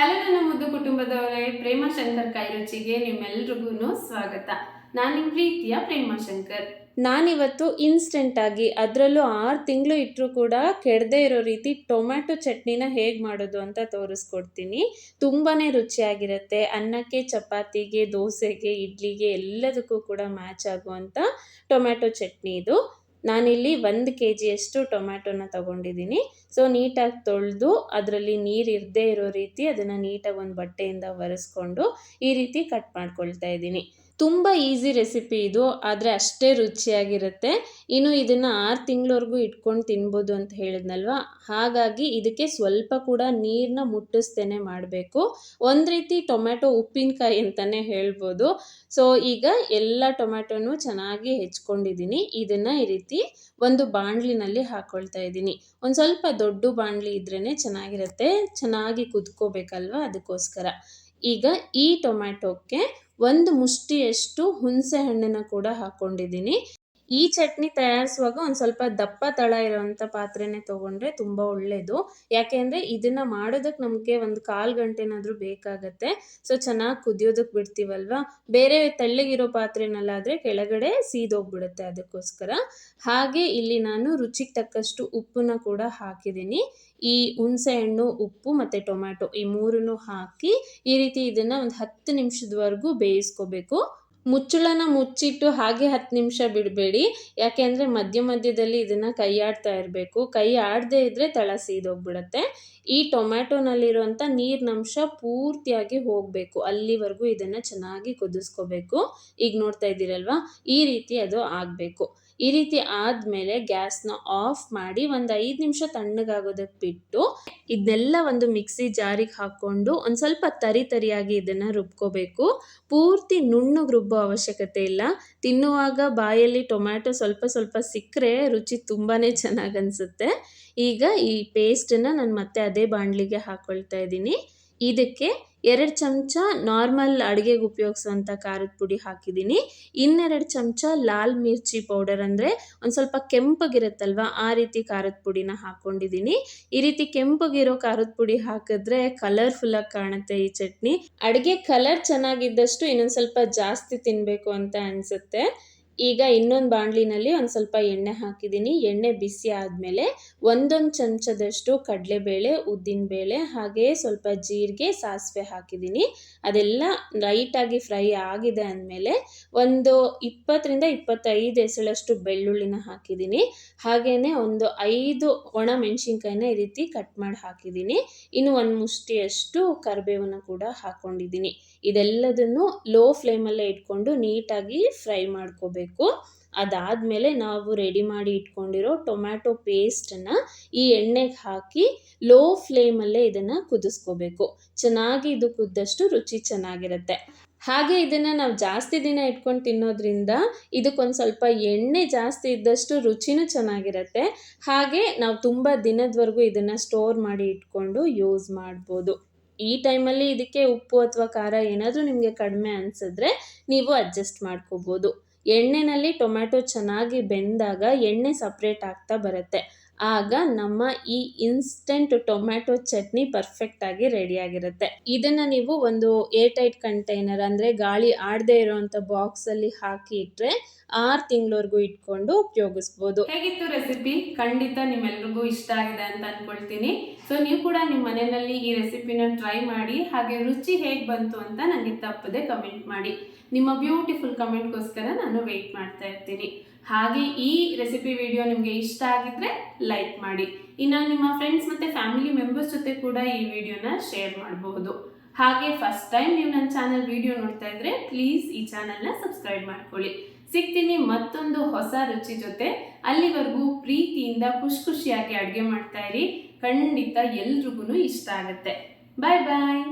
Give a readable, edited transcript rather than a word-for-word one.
Hello ನನ್ನ ಮುದ್ದು ಕುಟುಂಬದವರೇ, ಪ್ರೇಮ ಶಂಕರ್ ಕೈ ರುಚಿಗೆ ನಿಮ್ಮೆಲ್ರಿಗೂ ಸ್ವಾಗತ. ನಾನು ನಿಮ್ಮ ಪ್ರೀತಿಯ ಪ್ರೇಮ ಶಂಕರ್. ನಾನಿವತ್ತು ಇನ್ಸ್ಟೆಂಟಾಗಿ ಅದರಲ್ಲೂ 6 ತಿಂಗಳು ಇಟ್ಟರೂ ಕೂಡ ಕೆಡದೇ ಇರೋ ರೀತಿ ಟೊಮ್ಯಾಟೊ ಚಟ್ನಿನ ಹೇಗೆ ಮಾಡೋದು ಅಂತ ತೋರಿಸ್ಕೊಡ್ತೀನಿ. ತುಂಬಾ ರುಚಿಯಾಗಿರುತ್ತೆ. ಅನ್ನಕ್ಕೆ, ಚಪಾತಿಗೆ, ದೋಸೆಗೆ, ಇಡ್ಲಿಗೆ ಎಲ್ಲದಕ್ಕೂ ಕೂಡ ಮ್ಯಾಚ್ ಆಗುವಂಥ ಟೊಮ್ಯಾಟೊ ಚಟ್ನಿ ಇದು. ನಾನಿಲ್ಲಿ 1 kgಯಷ್ಟು ಟೊಮ್ಯಾಟೊನ ತೊಗೊಂಡಿದ್ದೀನಿ. ಸೊ ನೀಟಾಗಿ ತೊಳೆದು ಅದರಲ್ಲಿ ನೀರು ಇರದೇ ಇರೋ ರೀತಿ ಅದನ್ನು ನೀಟಾಗಿ ಒಂದು ಬಟ್ಟೆಯಿಂದ ಒರೆಸ್ಕೊಂಡು ಈ ರೀತಿ ಕಟ್ ಮಾಡ್ಕೊಳ್ತಾ ಇದ್ದೀನಿ. ತುಂಬ ಈಸಿ ರೆಸಿಪಿ ಇದು, ಆದರೆ ಅಷ್ಟೇ ರುಚಿಯಾಗಿರುತ್ತೆ. ಇನ್ನು ಇದನ್ನು 6 ತಿಂಗಳವರೆಗೂ ಇಟ್ಕೊಂಡು ತಿನ್ಬೋದು ಅಂತ ಹೇಳಿದ್ನಲ್ವ, ಹಾಗಾಗಿ ಇದಕ್ಕೆ ಸ್ವಲ್ಪ ಕೂಡ ನೀರನ್ನ ಮುಟ್ಟಿಸ್ತೇನೆ ಮಾಡಬೇಕು. ಒಂದು ರೀತಿ ಟೊಮ್ಯಾಟೊ ಉಪ್ಪಿನಕಾಯಿ ಅಂತಲೇ ಹೇಳ್ಬೋದು. ಸೊ ಈಗ ಎಲ್ಲ ಟೊಮ್ಯಾಟೊನೂ ಚೆನ್ನಾಗಿ ಹೆಚ್ಕೊಂಡಿದ್ದೀನಿ. ಇದನ್ನು ಈ ರೀತಿ ಒಂದು ಬಾಣಲಿನಲ್ಲಿ ಹಾಕ್ಕೊಳ್ತಾ ಇದ್ದೀನಿ. ಒಂದು ಸ್ವಲ್ಪ ದೊಡ್ಡ ಬಾಣಲಿ ಇದ್ರೇ ಚೆನ್ನಾಗಿರುತ್ತೆ, ಚೆನ್ನಾಗಿ ಕುದ್ಕೋಬೇಕಲ್ವ, ಅದಕ್ಕೋಸ್ಕರ. ಈಗ ಈ ಟೊಮ್ಯಾಟೊಕ್ಕೆ 1 ಮುಷ್ಟಿಯಷ್ಟು ಹುಣಸೆ ಹಣ್ಣನ್ನು ಕೂಡ ಹಾಕ್ಕೊಂಡಿದ್ದೀನಿ. ಈ ಚಟ್ನಿ ತಯಾರಿಸುವಾಗ ಒಂದು ಸ್ವಲ್ಪ ದಪ್ಪ ತಳ ಇರೋವಂಥ ಪಾತ್ರೆನೇ ತೊಗೊಂಡ್ರೆ ತುಂಬ ಒಳ್ಳೆಯದು. ಯಾಕೆಂದರೆ ಇದನ್ನು ಮಾಡೋದಕ್ಕೆ ನಮಗೆ ಒಂದು 1/4 ಗಂಟೆನಾದರೂ ಬೇಕಾಗತ್ತೆ. ಸೊ ಚೆನ್ನಾಗಿ ಕುದಿಯೋದಕ್ಕೆ ಬಿಡ್ತೀವಲ್ವ, ಬೇರೆ ತೆಳ್ಳಗಿರೋ ಪಾತ್ರೆನಲ್ಲಾದರೆ ಕೆಳಗಡೆ ಸೀದೋಗ್ಬಿಡುತ್ತೆ, ಅದಕ್ಕೋಸ್ಕರ. ಹಾಗೆ ಇಲ್ಲಿ ನಾನು ರುಚಿಗೆ ತಕ್ಕಷ್ಟು ಉಪ್ಪನ್ನು ಕೂಡ ಹಾಕಿದ್ದೀನಿ. ಈ ಹುಣಸೆ ಹಣ್ಣು, ಉಪ್ಪು ಮತ್ತು ಟೊಮ್ಯಾಟೊ ಈ 3 ಹಾಕಿ ಈ ರೀತಿ ಇದನ್ನು ಒಂದು 10 ನಿಮಿಷದವರೆಗೂ ಬೇಯಿಸ್ಕೋಬೇಕು. ಮುಚ್ಚಳನ ಮುಚ್ಚಿಟ್ಟು ಹಾಗೆ 10 ನಿಮಿಷ ಬಿಡಬೇಡಿ, ಯಾಕೆಂದರೆ ಮಧ್ಯದಲ್ಲಿ ಇದನ್ನು ಕೈ ಆಡ್ತಾ ಇರಬೇಕು. ಕೈ ಆಡದೇ ಇದ್ದರೆ ತಳ ಸೀದೋಗ್ಬಿಡುತ್ತೆ. ಈ ಟೊಮ್ಯಾಟೊನಲ್ಲಿರುವಂಥ ನೀರಿನಂಶ ಪೂರ್ತಿಯಾಗಿ ಹೋಗಬೇಕು, ಅಲ್ಲಿವರೆಗೂ ಇದನ್ನು ಚೆನ್ನಾಗಿ ಕುದಿಸ್ಕೋಬೇಕು. ಈಗ ನೋಡ್ತಾ ಇದ್ದೀರಲ್ವ, ಈ ರೀತಿ ಅದು ಆಗಬೇಕು. ಈ ರೀತಿ ಆದಮೇಲೆ ಗ್ಯಾಸ್ನ ಆಫ್ ಮಾಡಿ ಒಂದು 5 ನಿಮಿಷ ತಣ್ಣಗಾಗೋದಕ್ಕೆ ಬಿಟ್ಟು ಇದನ್ನೆಲ್ಲ ಒಂದು ಮಿಕ್ಸಿ ಜಾರಿಗೆ ಹಾಕ್ಕೊಂಡು ಒಂದು ಸ್ವಲ್ಪ ತರಿಯಾಗಿ ಇದನ್ನು ರುಬ್ಕೋಬೇಕು. ಪೂರ್ತಿ ನುಣ್ಣಗೆ ರುಬ್ಬೋ ಅವಶ್ಯಕತೆ ಇಲ್ಲ. ತಿನ್ನುವಾಗ ಬಾಯಲ್ಲಿ ಟೊಮ್ಯಾಟೊ ಸ್ವಲ್ಪ ಸಿಕ್ಕರೆ ರುಚಿ ತುಂಬಾ ಚೆನ್ನಾಗಿ ಅನಿಸುತ್ತೆ. ಈಗ ಈ ಪೇಸ್ಟನ್ನು ನಾನು ಮತ್ತೆ ಅದೇ ಬಾಣಲಿಗೆ ಹಾಕ್ಕೊಳ್ತಾ ಇದ್ದೀನಿ. ಇದಕ್ಕೆ 2 ಚಮಚ ನಾರ್ಮಲ್ ಅಡುಗೆಗೆ ಉಪಯೋಗಿಸುವಂಥ ಖಾರದ ಪುಡಿ ಹಾಕಿದ್ದೀನಿ. 2 ಚಮಚ ಲಾಲ್ ಮಿರ್ಚಿ ಪೌಡರ್, ಅಂದರೆ ಒಂದು ಸ್ವಲ್ಪ ಕೆಂಪಗಿರುತ್ತಲ್ವ, ಆ ರೀತಿ ಖಾರದ ಪುಡಿನ ಹಾಕ್ಕೊಂಡಿದ್ದೀನಿ. ಈ ರೀತಿ ಕೆಂಪಗಿರೋ ಖಾರದ ಪುಡಿ ಹಾಕಿದ್ರೆ ಕಲರ್ಫುಲ್ಲಾಗಿ ಕಾಣುತ್ತೆ ಈ ಚಟ್ನಿ. ಅಡುಗೆ ಕಲರ್ ಚೆನ್ನಾಗಿದ್ದಷ್ಟು ಇನ್ನೊಂದು ಸ್ವಲ್ಪ ಜಾಸ್ತಿ ತಿನ್ನಬೇಕು ಅಂತ ಅನಿಸುತ್ತೆ. ಈಗ ಇನ್ನೊಂದು ಬಾಣಲಿನಲ್ಲಿ ಒಂದು ಸ್ವಲ್ಪ ಎಣ್ಣೆ ಹಾಕಿದ್ದೀನಿ. ಎಣ್ಣೆ ಬಿಸಿ ಆದಮೇಲೆ 1 ಚಮಚದಷ್ಟು ಕಡಲೆಬೇಳೆ, ಉದ್ದಿನಬೇಳೆ, ಹಾಗೆ ಸ್ವಲ್ಪ ಜೀರಿಗೆ, ಸಾಸಿವೆ ಹಾಕಿದ್ದೀನಿ. ಅದೆಲ್ಲ ಲೈಟಾಗಿ ಫ್ರೈ ಆಗಿದೆ ಅಂದಮೇಲೆ ಒಂದು 20ರಿಂದ 25 ಎಸಳಷ್ಟು ಬೆಳ್ಳುಳ್ಳಿನ ಹಾಕಿದ್ದೀನಿ. ಹಾಗೆಯೇ ಒಂದು 5 ಒಣ ಮೆಣಸಿನ್ಕಾಯಿನ ಈ ರೀತಿ ಕಟ್ ಮಾಡಿ ಹಾಕಿದ್ದೀನಿ. ಇನ್ನು 1 ಮುಷ್ಟಿಯಷ್ಟು ಕರಿಬೇವನ್ನು ಕೂಡ ಹಾಕ್ಕೊಂಡಿದ್ದೀನಿ. ಇದೆಲ್ಲದನ್ನು ಲೋ ಫ್ಲೇಮಲ್ಲೇ ಇಟ್ಕೊಂಡು ನೀಟಾಗಿ ಫ್ರೈ ಮಾಡ್ಕೋಬೇಕು. ಅದಾದಮೇಲೆ ನಾವು ರೆಡಿ ಮಾಡಿ ಇಟ್ಕೊಂಡಿರೋ ಟೊಮ್ಯಾಟೊ ಪೇಸ್ಟನ್ನು ಈ ಎಣ್ಣೆಗೆ ಹಾಕಿ ಲೋ ಫ್ಲೇಮಲ್ಲೇ ಇದನ್ನು ಕುದಿಸ್ಕೋಬೇಕು. ಚೆನ್ನಾಗಿ ಇದು ಕುದ್ದಷ್ಟು ರುಚಿ ಚೆನ್ನಾಗಿರುತ್ತೆ. ಹಾಗೆ ಇದನ್ನು ನಾವು ಜಾಸ್ತಿ ದಿನ ಇಟ್ಕೊಂಡು ತಿನ್ನೋದ್ರಿಂದ ಇದಕ್ಕೊಂದು ಸ್ವಲ್ಪ ಎಣ್ಣೆ ಜಾಸ್ತಿ ಇದ್ದಷ್ಟು ರುಚಿನೂ ಚೆನ್ನಾಗಿರುತ್ತೆ. ಹಾಗೆ ನಾವು ತುಂಬ ದಿನದವರೆಗೂ ಇದನ್ನು ಸ್ಟೋರ್ ಮಾಡಿ ಇಟ್ಕೊಂಡು ಯೂಸ್ ಮಾಡ್ಬೋದು. ಈ ಟೈಮಲ್ಲಿ ಇದಕ್ಕೆ ಉಪ್ಪು ಅಥವಾ ಖಾರ ಏನಾದರೂ ನಿಮಗೆ ಕಡಿಮೆ ಅನಿಸಿದ್ರೆ ನೀವು ಅಡ್ಜಸ್ಟ್ ಮಾಡ್ಕೋಬೋದು. ಎಣ್ಣೆಯಲ್ಲಿ ಟೊಮ್ಯಾಟೊ ಚೆನ್ನಾಗಿ ಬೆಂದಾಗ ಎಣ್ಣೆ ಸಪ್ರೇಟ್ ಆಗ್ತಾ ಬರುತ್ತೆ. ಆಗ ನಮ್ಮ ಈ ಇನ್ಸ್ಟೆಂಟ್ ಟೊಮ್ಯಾಟೊ ಚಟ್ನಿ ಪರ್ಫೆಕ್ಟಾಗಿ ರೆಡಿಯಾಗಿರುತ್ತೆ. ಇದನ್ನು ನೀವು ಒಂದು ಏರ್ ಟೈಟ್ ಕಂಟೈನರ್, ಅಂದರೆ ಗಾಳಿ ಆಡದೇ ಇರೋವಂಥ ಬಾಕ್ಸಲ್ಲಿ ಹಾಕಿ ಇಟ್ಟರೆ 6 ತಿಂಗಳವರೆಗೂ ಇಟ್ಕೊಂಡು ಉಪಯೋಗಿಸ್ಬೋದು. ಹೇಗಿತ್ತು ರೆಸಿಪಿ? ಖಂಡಿತ ನಿಮ್ಮೆಲ್ರಿಗೂ ಇಷ್ಟ ಆಗಿದೆ ಅಂತ ಅಂದ್ಕೊಳ್ತೀನಿ. ಸೊ ನೀವು ಕೂಡ ನಿಮ್ಮ ಮನೆಯಲ್ಲಿ ಈ ರೆಸಿಪಿನ ಟ್ರೈ ಮಾಡಿ, ಹಾಗೆ ರುಚಿ ಹೇಗೆ ಬಂತು ಅಂತ ನನಗೆ ತಪ್ಪದೆ ಕಮೆಂಟ್ ಮಾಡಿ. ನಿಮ್ಮ ಬ್ಯೂಟಿಫುಲ್ ಕಮೆಂಟ್ಗೋಸ್ಕರ ನಾನು ವೆಯ್ಟ್ ಮಾಡ್ತಾ ಇರ್ತೀನಿ. ಹಾಗೆ ಈ ರೆಸಿಪಿ ವಿಡಿಯೋ ನಿಮಗೆ ಇಷ್ಟ ಆಗಿದ್ರೆ ಲೈಕ್ ಮಾಡಿ. ಇನ್ನು ನಿಮ್ಮ ಫ್ರೆಂಡ್ಸ್ ಮತ್ತು ಫ್ಯಾಮಿಲಿ ಮೆಂಬರ್ಸ್ ಜೊತೆ ಕೂಡ ಈ ವಿಡಿಯೋನ ಶೇರ್ ಮಾಡಬಹುದು. ಹಾಗೆ ಫಸ್ಟ್ ಟೈಮ್ ನೀವು ನನ್ನ ಚಾನಲ್ ವಿಡಿಯೋ ನೋಡ್ತಾ ಇದ್ರೆ ಪ್ಲೀಸ್ ಈ ಚಾನಲ್ನ ಸಬ್ಸ್ಕ್ರೈಬ್ ಮಾಡ್ಕೊಳ್ಳಿ. ಸಿಗ್ತೀನಿ ಮತ್ತೊಂದು ಹೊಸ ರುಚಿ ಜೊತೆ. ಅಲ್ಲಿವರೆಗೂ ಪ್ರೀತಿಯಿಂದ ಖುಷಿಯಾಗಿ ಅಡುಗೆ ಮಾಡ್ತಾ ಇರಿ. ಖಂಡಿತ ಎಲ್ರಿಗೂ ಇಷ್ಟ ಆಗುತ್ತೆ. ಬಾಯ್ ಬಾಯ್.